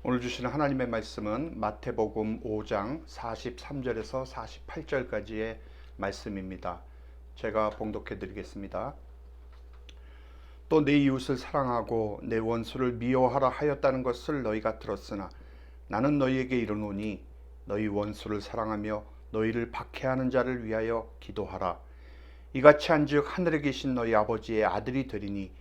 오늘 주시는 하나님의 말씀은 마태복음 5장 43절에서 48절까지의 말씀입니다. 제가 봉독해 드리겠습니다. 또 내 이웃을 사랑하고 내 원수를 미워하라 하였다는 것을 너희가 들었으나 나는 너희에게 이르노니 너희 원수를 사랑하며 너희를 박해하는 자를 위하여 기도하라. 이같이 한즉 하늘에 계신 너희 아버지의 아들이 되리니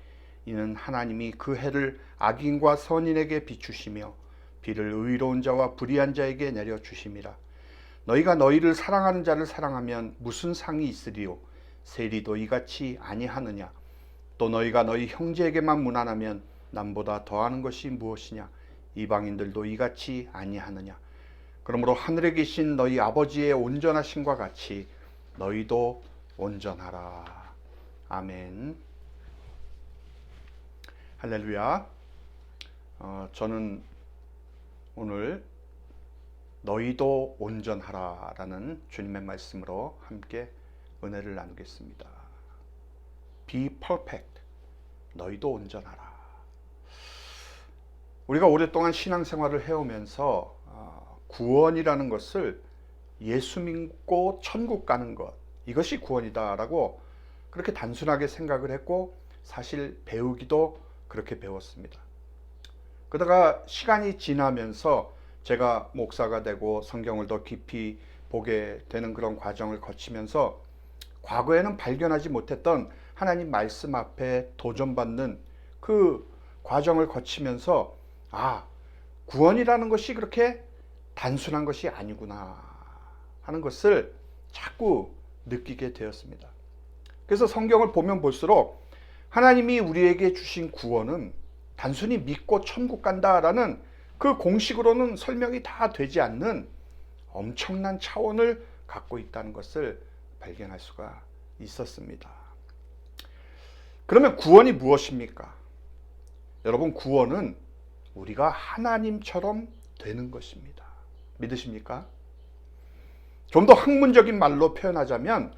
이는 하나님이 그 해를 악인과 선인에게 비추시며 비를 의로운 자와 불의한 자에게 내려 주심이라. 너희가 너희를 사랑하는 자를 사랑하면 무슨 상이 있으리요? 세리도 이같이 아니하느냐? 또 너희가 너희 형제에게만 무난하면 남보다 더하는 것이 무엇이냐? 이방인들도 이같이 아니하느냐? 그러므로 하늘에 계신 너희 아버지의 온전하심과 같이 너희도 온전하라. 아멘. 할렐루야. 저는 오늘 너희도 온전하라 라는 주님의 말씀으로 함께 은혜를 나누겠습니다. Be perfect. 너희도 온전하라. 우리가 오랫동안 신앙생활을 해오면서 구원이라는 것을 예수 믿고 천국 가는 것, 이것이 구원이다 라고 그렇게 단순하게 생각을 했고, 사실 배우기도 그렇게 배웠습니다. 그러다가 시간이 지나면서 제가 목사가 되고 성경을 더 깊이 보게 되는 그런 과정을 거치면서 과거에는 발견하지 못했던 하나님 말씀 앞에 도전받는 그 과정을 거치면서 구원이라는 것이 그렇게 단순한 것이 아니구나 하는 것을 자꾸 느끼게 되었습니다. 그래서 성경을 보면 볼수록 하나님이 우리에게 주신 구원은 단순히 믿고 천국 간다라는 그 공식으로는 설명이 다 되지 않는 엄청난 차원을 갖고 있다는 것을 발견할 수가 있었습니다. 그러면 구원이 무엇입니까? 여러분, 구원은 우리가 하나님처럼 되는 것입니다. 믿으십니까? 좀 더 학문적인 말로 표현하자면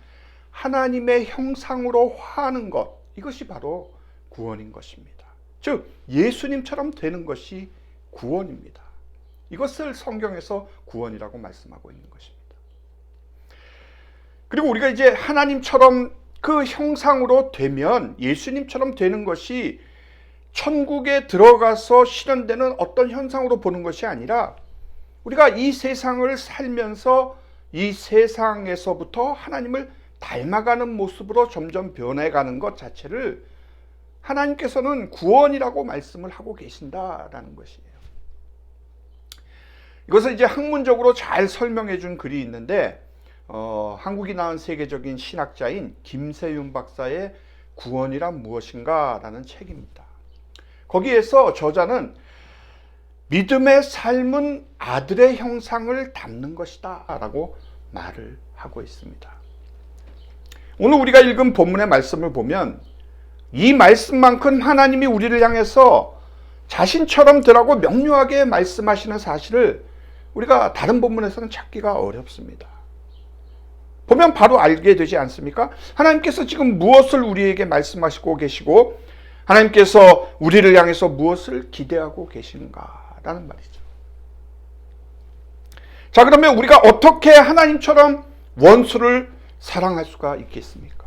하나님의 형상으로 화하는 것, 이것이 바로 구원인 것입니다. 즉 예수님처럼 되는 것이 구원입니다. 이것을 성경에서 구원이라고 말씀하고 있는 것입니다. 그리고 우리가 이제 하나님처럼 그 형상으로 되면, 예수님처럼 되는 것이 천국에 들어가서 실현되는 어떤 현상으로 보는 것이 아니라, 우리가 이 세상을 살면서 이 세상에서부터 하나님을 닮아가는 모습으로 점점 변해가는 것 자체를 하나님께서는 구원이라고 말씀을 하고 계신다라는 것이에요. 이것을 이제 학문적으로 잘 설명해 준 글이 있는데, 한국이 낳은 세계적인 신학자인 김세윤 박사의 구원이란 무엇인가 라는 책입니다. 거기에서 저자는 믿음의 삶은 아들의 형상을 담는 것이다 라고 말을 하고 있습니다. 오늘 우리가 읽은 본문의 말씀을 보면 이 말씀만큼 하나님이 우리를 향해서 자신처럼 되라고 명료하게 말씀하시는 사실을 우리가 다른 본문에서는 찾기가 어렵습니다. 보면 바로 알게 되지 않습니까? 하나님께서 지금 무엇을 우리에게 말씀하시고 계시고, 하나님께서 우리를 향해서 무엇을 기대하고 계시는가라는 말이죠. 자, 그러면 우리가 어떻게 하나님처럼 원수를 사랑할 수가 있겠습니까?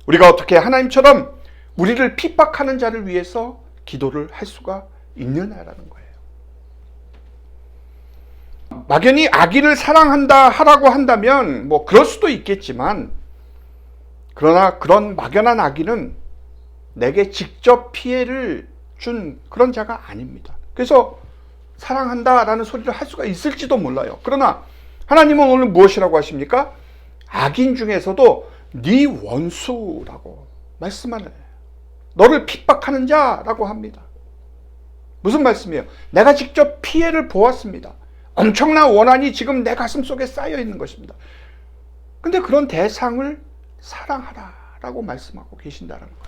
우리가 어떻게 하나님처럼 우리를 핍박하는 자를 위해서 기도를 할 수가 있느냐라는 거예요. 막연히 악인을 사랑한다 하라고 한다면 그럴 수도 있겠지만, 그러나 그런 막연한 악인은 내게 직접 피해를 준 그런 자가 아닙니다. 그래서 사랑한다라는 소리를 할 수가 있을지도 몰라요. 그러나 하나님은 오늘 무엇이라고 하십니까? 악인 중에서도 네 원수라고 말씀하는, 너를 픽박하는 자라고 합니다. 무슨 말씀이에요? 내가 직접 피해를 보았습니다. 엄청난 원한이 지금 내 가슴 속에 쌓여 있는 것입니다. 근데 그런 대상을 사랑하라라고 말씀하고 계신다는 거예요.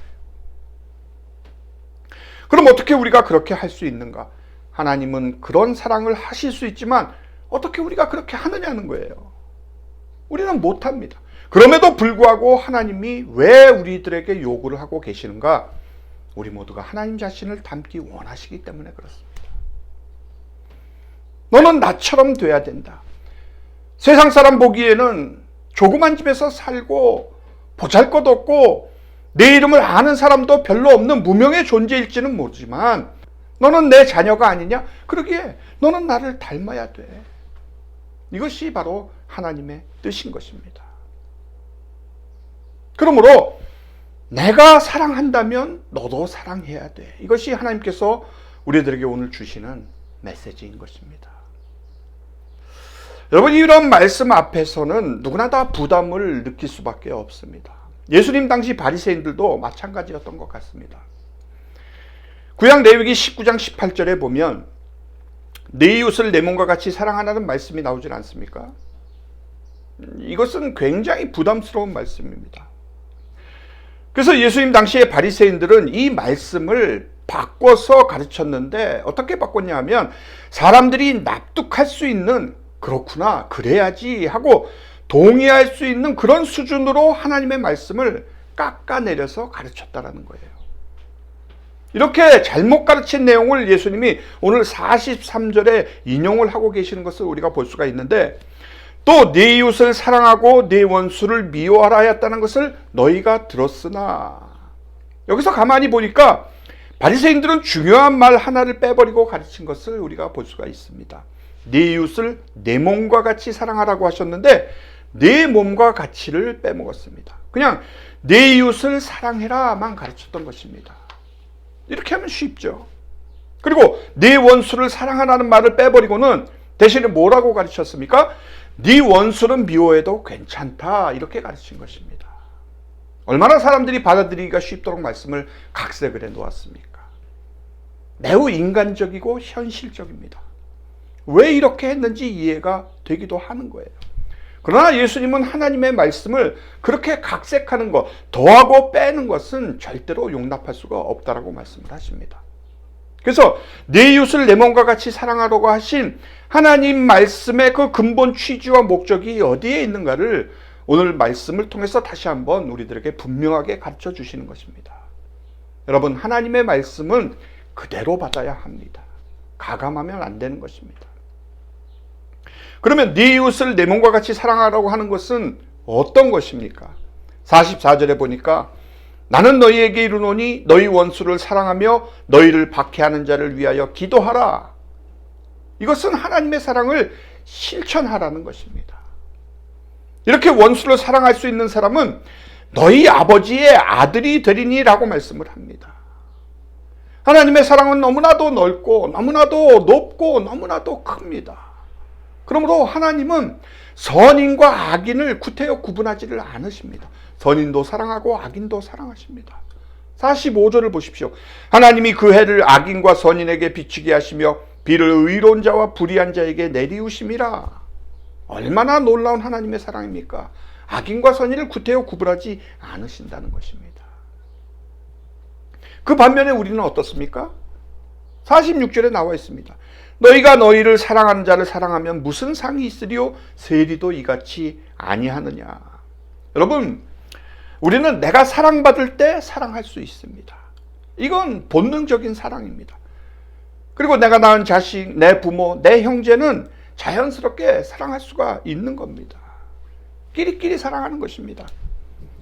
그럼 어떻게 우리가 그렇게 할 수 있는가? 하나님은 그런 사랑을 하실 수 있지만 어떻게 우리가 그렇게 하느냐는 거예요. 우리는 못합니다. 그럼에도 불구하고 하나님이 왜 우리들에게 요구를 하고 계시는가? 우리 모두가 하나님 자신을 닮기 원하시기 때문에 그렇습니다. 너는 나처럼 돼야 된다. 세상 사람 보기에는 조그만 집에서 살고 보잘것없고 내 이름을 아는 사람도 별로 없는 무명의 존재일지는 모르지만 너는 내 자녀가 아니냐? 그러기에 너는 나를 닮아야 돼. 이것이 바로 하나님의 뜻인 것입니다. 그러므로 내가 사랑한다면 너도 사랑해야 돼. 이것이 하나님께서 우리들에게 오늘 주시는 메시지인 것입니다. 여러분, 이런 말씀 앞에서는 누구나 다 부담을 느낄 수밖에 없습니다. 예수님 당시 바리새인들도 마찬가지였던 것 같습니다. 구약 레위기 19장 18절에 보면 내 이웃을 내 몸과 같이 사랑하라는 말씀이 나오질 않습니까? 이것은 굉장히 부담스러운 말씀입니다. 그래서 예수님 당시의 바리새인들은 이 말씀을 바꿔서 가르쳤는데 어떻게 바꿨냐 하면 사람들이 납득할 수 있는, 그렇구나, 그래야지 하고 동의할 수 있는 그런 수준으로 하나님의 말씀을 깎아내려서 가르쳤다라는 거예요. 이렇게 잘못 가르친 내용을 예수님이 오늘 43절에 인용을 하고 계시는 것을 우리가 볼 수가 있는데, 또 네 이웃을 사랑하고 네 원수를 미워하라 하였다는 것을 너희가 들었으나, 여기서 가만히 보니까 바리새인들은 중요한 말 하나를 빼버리고 가르친 것을 우리가 볼 수가 있습니다. 네 이웃을 내 몸과 같이 사랑하라고 하셨는데 내 몸과 같이를 빼먹었습니다. 그냥 내 이웃을 사랑해라만 가르쳤던 것입니다. 이렇게 하면 쉽죠. 그리고 네 원수를 사랑하라는 말을 빼버리고는 대신에 뭐라고 가르쳤습니까? 네 원수는 미워해도 괜찮다, 이렇게 가르친 것입니다. 얼마나 사람들이 받아들이기가 쉽도록 말씀을 각색을 해 놓았습니까? 매우 인간적이고 현실적입니다. 왜 이렇게 했는지 이해가 되기도 하는 거예요. 그러나 예수님은 하나님의 말씀을 그렇게 각색하는 것, 더하고 빼는 것은 절대로 용납할 수가 없다라고 말씀을 하십니다. 그래서 내 이웃을 내 몸과 같이 사랑하라고 하신 하나님 말씀의 그 근본 취지와 목적이 어디에 있는가를 오늘 말씀을 통해서 다시 한번 우리들에게 분명하게 가르쳐 주시는 것입니다. 여러분, 하나님의 말씀은 그대로 받아야 합니다. 가감하면 안 되는 것입니다. 그러면 네 이웃을 내 몸과 같이 사랑하라고 하는 것은 어떤 것입니까? 44절에 보니까 나는 너희에게 이르노니 너희 원수를 사랑하며 너희를 박해하는 자를 위하여 기도하라. 이것은 하나님의 사랑을 실천하라는 것입니다. 이렇게 원수를 사랑할 수 있는 사람은 너희 아버지의 아들이 되리니라고 말씀을 합니다. 하나님의 사랑은 너무나도 넓고 너무나도 높고 너무나도 큽니다. 그러므로 하나님은 선인과 악인을 구태여 구분하지를 않으십니다. 선인도 사랑하고 악인도 사랑하십니다. 45절을 보십시오. 하나님이 그 해를 악인과 선인에게 비추게 하시며 비를 의로운 자와 불의한 자에게 내리우심이라. 얼마나 놀라운 하나님의 사랑입니까? 악인과 선인을 구태여 구분하지 않으신다는 것입니다. 그 반면에 우리는 어떻습니까? 46절에 나와 있습니다. 너희가 너희를 사랑하는 자를 사랑하면 무슨 상이 있으리요? 세리도 이같이 아니하느냐. 여러분, 우리는 내가 사랑받을 때 사랑할 수 있습니다. 이건 본능적인 사랑입니다. 그리고 내가 낳은 자식, 내 부모, 내 형제는 자연스럽게 사랑할 수가 있는 겁니다. 끼리끼리 사랑하는 것입니다.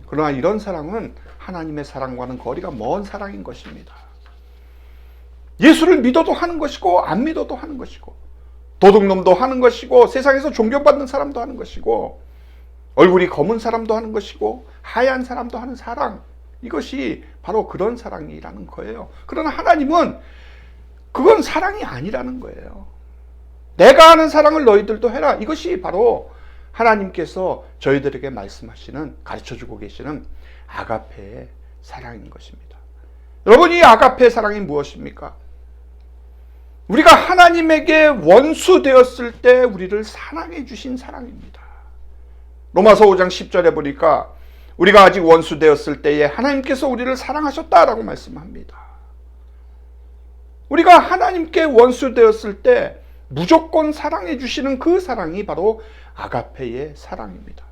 그러나 이런 사랑은 하나님의 사랑과는 거리가 먼 사랑인 것입니다. 예수를 믿어도 하는 것이고 안 믿어도 하는 것이고 도둑놈도 하는 것이고 세상에서 존경받는 사람도 하는 것이고 얼굴이 검은 사람도 하는 것이고 하얀 사람도 하는 사랑, 이것이 바로 그런 사랑이라는 거예요. 그러나 하나님은 그건 사랑이 아니라는 거예요. 내가 하는 사랑을 너희들도 해라. 이것이 바로 하나님께서 저희들에게 말씀하시는, 가르쳐주고 계시는 아가페의 사랑인 것입니다. 여러분, 이 아가페의 사랑이 무엇입니까? 우리가 하나님에게 원수 되었을 때 우리를 사랑해 주신 사랑입니다. 로마서 5장 10절에 보니까 우리가 아직 원수 되었을 때에 하나님께서 우리를 사랑하셨다라고 말씀합니다. 우리가 하나님께 원수 되었을 때 무조건 사랑해 주시는 그 사랑이 바로 아가페의 사랑입니다.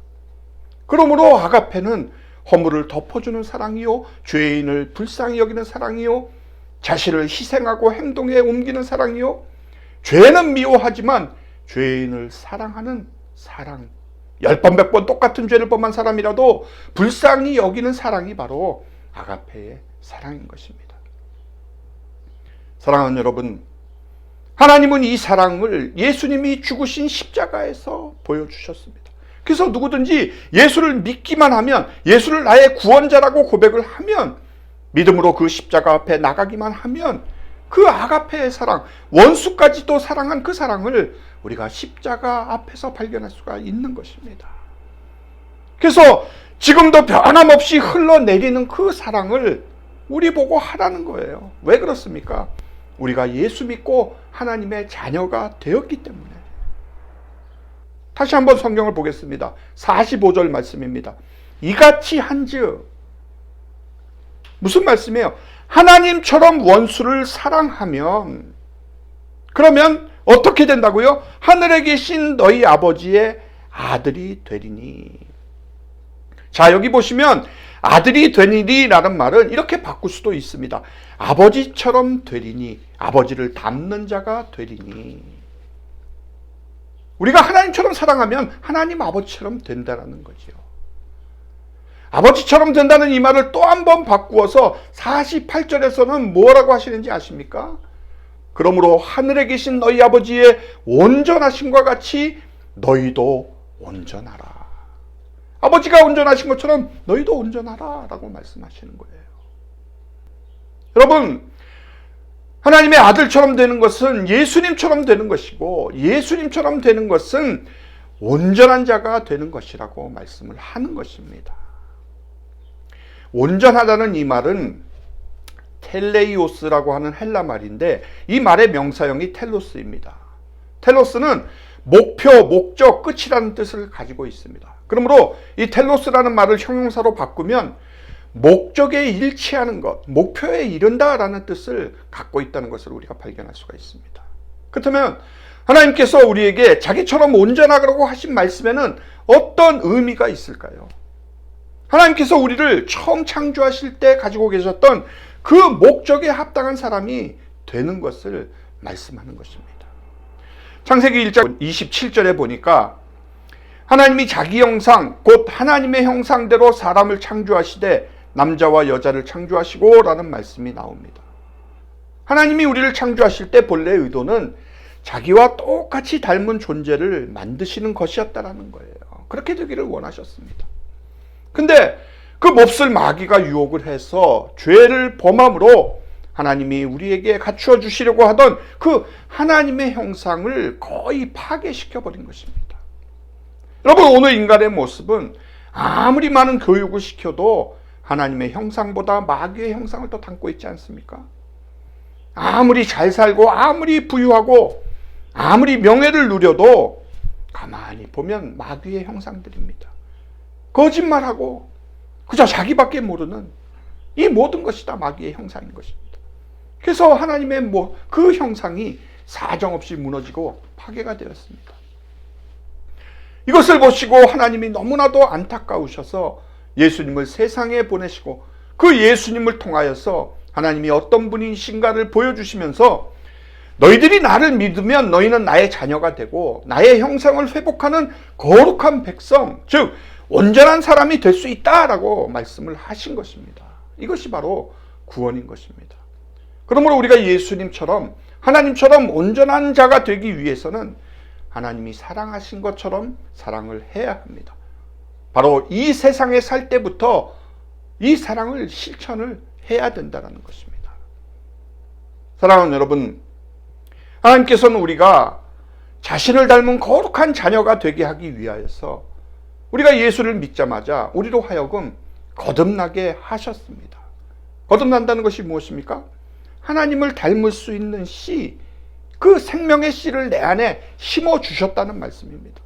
그러므로 아가페는 허물을 덮어주는 사랑이요, 죄인을 불쌍히 여기는 사랑이요, 자신을 희생하고 행동에 옮기는 사랑이요, 죄는 미워하지만 죄인을 사랑하는 사랑. 10번 100번 똑같은 죄를 범한 사람이라도 불쌍히 여기는 사랑이 바로 아가페의 사랑인 것입니다. 사랑하는 여러분, 하나님은 이 사랑을 예수님이 죽으신 십자가에서 보여주셨습니다. 그래서 누구든지 예수를 믿기만 하면, 예수를 나의 구원자라고 고백을 하면, 믿음으로 그 십자가 앞에 나가기만 하면 그 아가페의 사랑, 원수까지도 사랑한 그 사랑을 우리가 십자가 앞에서 발견할 수가 있는 것입니다. 그래서 지금도 변함없이 흘러내리는 그 사랑을 우리 보고 하라는 거예요. 왜 그렇습니까? 우리가 예수 믿고 하나님의 자녀가 되었기 때문에. 다시 한번 성경을 보겠습니다. 45절 말씀입니다. 이같이 한즉, 무슨 말씀이에요? 하나님처럼 원수를 사랑하면, 그러면 어떻게 된다고요? 하늘에 계신 너희 아버지의 아들이 되리니. 자, 여기 보시면 아들이 되리니 라는 말은 이렇게 바꿀 수도 있습니다. 아버지처럼 되리니, 아버지를 닮는 자가 되리니. 우리가 하나님처럼 사랑하면 하나님 아버지처럼 된다는 거죠. 아버지처럼 된다는 이 말을 또 한 번 바꾸어서 48절에서는 뭐라고 하시는지 아십니까? 그러므로 하늘에 계신 너희 아버지의 온전하심과 같이 너희도 온전하라. 아버지가 온전하신 것처럼 너희도 온전하라 라고 말씀하시는 거예요. 여러분, 하나님의 아들처럼 되는 것은 예수님처럼 되는 것이고, 예수님처럼 되는 것은 온전한 자가 되는 것이라고 말씀을 하는 것입니다. 온전하다는 이 말은 텔레이오스라고 하는 헬라 말인데, 이 말의 명사형이 텔로스입니다. 텔로스는 목표, 목적, 끝이라는 뜻을 가지고 있습니다. 그러므로 이 텔로스라는 말을 형용사로 바꾸면 목적에 일치하는 것, 목표에 이른다라는 뜻을 갖고 있다는 것을 우리가 발견할 수가 있습니다. 그렇다면 하나님께서 우리에게 자기처럼 온전하라고 하신 말씀에는 어떤 의미가 있을까요? 하나님께서 우리를 처음 창조하실 때 가지고 계셨던 그 목적에 합당한 사람이 되는 것을 말씀하는 것입니다. 창세기 1장 27절에 보니까 하나님이 자기 형상, 곧 하나님의 형상대로 사람을 창조하시되 남자와 여자를 창조하시고 라는 말씀이 나옵니다. 하나님이 우리를 창조하실 때 본래 의도는 자기와 똑같이 닮은 존재를 만드시는 것이었다라는 거예요. 그렇게 되기를 원하셨습니다. 근데 그 몹쓸 마귀가 유혹을 해서 죄를 범함으로 하나님이 우리에게 갖추어 주시려고 하던 그 하나님의 형상을 거의 파괴시켜버린 것입니다. 여러분, 오늘 인간의 모습은 아무리 많은 교육을 시켜도 하나님의 형상보다 마귀의 형상을 더 담고 있지 않습니까? 아무리 잘 살고 아무리 부유하고 아무리 명예를 누려도 가만히 보면 마귀의 형상들입니다. 거짓말하고 그저 자기밖에 모르는 이 모든 것이 다 마귀의 형상인 것입니다. 그래서 하나님의 그 형상이 사정없이 무너지고 파괴가 되었습니다. 이것을 보시고 하나님이 너무나도 안타까우셔서 예수님을 세상에 보내시고 그 예수님을 통하여서 하나님이 어떤 분이신가를 보여주시면서 너희들이 나를 믿으면 너희는 나의 자녀가 되고 나의 형상을 회복하는 거룩한 백성, 즉 온전한 사람이 될 수 있다라고 말씀을 하신 것입니다. 이것이 바로 구원인 것입니다. 그러므로 우리가 예수님처럼 하나님처럼 온전한 자가 되기 위해서는 하나님이 사랑하신 것처럼 사랑을 해야 합니다. 바로 이 세상에 살 때부터 이 사랑을 실천을 해야 된다는 것입니다. 사랑하는 여러분, 하나님께서는 우리가 자신을 닮은 거룩한 자녀가 되게 하기 위하여서 우리가 예수를 믿자마자 우리로 하여금 거듭나게 하셨습니다. 거듭난다는 것이 무엇입니까? 하나님을 닮을 수 있는 씨, 그 생명의 씨를 내 안에 심어주셨다는 말씀입니다.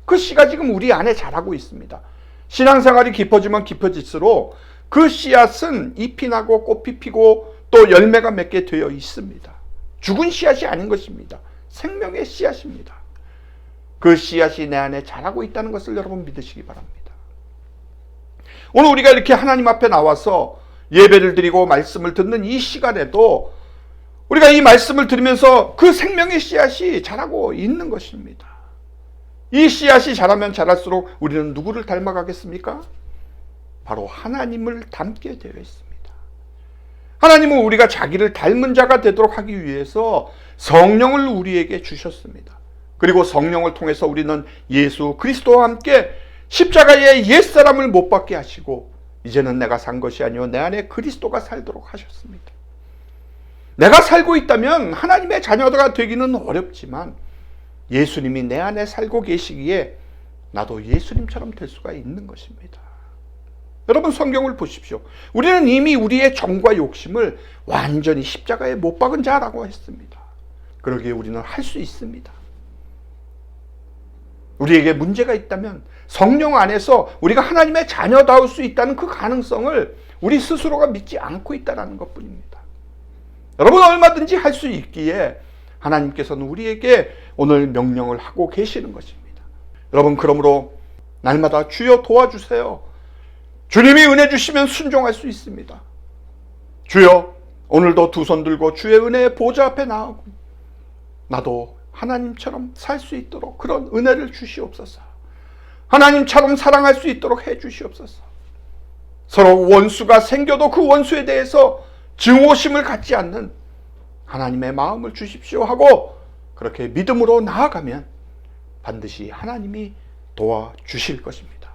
그 씨가 지금 우리 안에 자라고 있습니다. 신앙생활이 깊어지면 깊어질수록 그 씨앗은 잎이 나고 꽃이 피고 또 열매가 맺게 되어 있습니다. 죽은 씨앗이 아닌 것입니다. 생명의 씨앗입니다. 그 씨앗이 내 안에 자라고 있다는 것을 여러분 믿으시기 바랍니다. 오늘 우리가 이렇게 하나님 앞에 나와서 예배를 드리고 말씀을 듣는 이 시간에도 우리가 이 말씀을 들으면서 그 생명의 씨앗이 자라고 있는 것입니다. 이 씨앗이 자라면 자랄수록 우리는 누구를 닮아가겠습니까? 바로 하나님을 닮게 되어 있습니다. 하나님은 우리가 자기를 닮은 자가 되도록 하기 위해서 성령을 우리에게 주셨습니다. 그리고 성령을 통해서 우리는 예수 그리스도와 함께 십자가의 옛사람을 못 박게 하시고 이제는 내가 산 것이 아니요 내 안에 그리스도가 살도록 하셨습니다. 내가 살고 있다면 하나님의 자녀가 되기는 어렵지만 예수님이 내 안에 살고 계시기에 나도 예수님처럼 될 수가 있는 것입니다. 여러분 성경을 보십시오. 우리는 이미 우리의 정과 욕심을 완전히 십자가에 못 박은 자라고 했습니다. 그러기에 우리는 할 수 있습니다. 우리에게 문제가 있다면 성령 안에서 우리가 하나님의 자녀다울 수 있다는 그 가능성을 우리 스스로가 믿지 않고 있다는 것뿐입니다. 여러분 얼마든지 할 수 있기에 하나님께서는 우리에게 오늘 명령을 하고 계시는 것입니다. 여러분 그러므로 날마다 주여 도와주세요. 주님이 은혜 주시면 순종할 수 있습니다. 주여 오늘도 두 손 들고 주의 은혜의 보좌 앞에 나오고 나도 하나님처럼 살 수 있도록 그런 은혜를 주시옵소서. 하나님처럼 사랑할 수 있도록 해 주시옵소서. 서로 원수가 생겨도 그 원수에 대해서 증오심을 갖지 않는 하나님의 마음을 주십시오 하고 그렇게 믿음으로 나아가면 반드시 하나님이 도와주실 것입니다.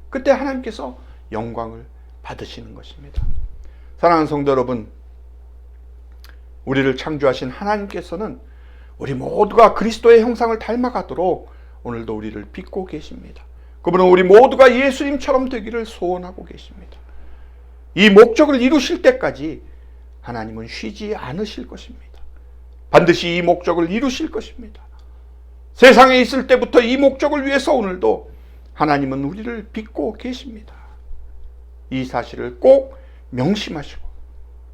그때 하나님께서 영광을 받으시는 것입니다. 사랑하는 성도 여러분, 우리를 창조하신 하나님께서는 우리 모두가 그리스도의 형상을 닮아가도록 오늘도 우리를 빚고 계십니다. 그분은 우리 모두가 예수님처럼 되기를 소원하고 계십니다. 이 목적을 이루실 때까지 하나님은 쉬지 않으실 것입니다. 반드시 이 목적을 이루실 것입니다. 세상에 있을 때부터 이 목적을 위해서 오늘도 하나님은 우리를 빚고 계십니다. 이 사실을 꼭 명심하시고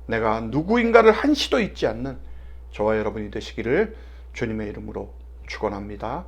내가 누구인가를 한시도 잊지 않는 저와 여러분이 되시기를 주님의 이름으로 축원합니다.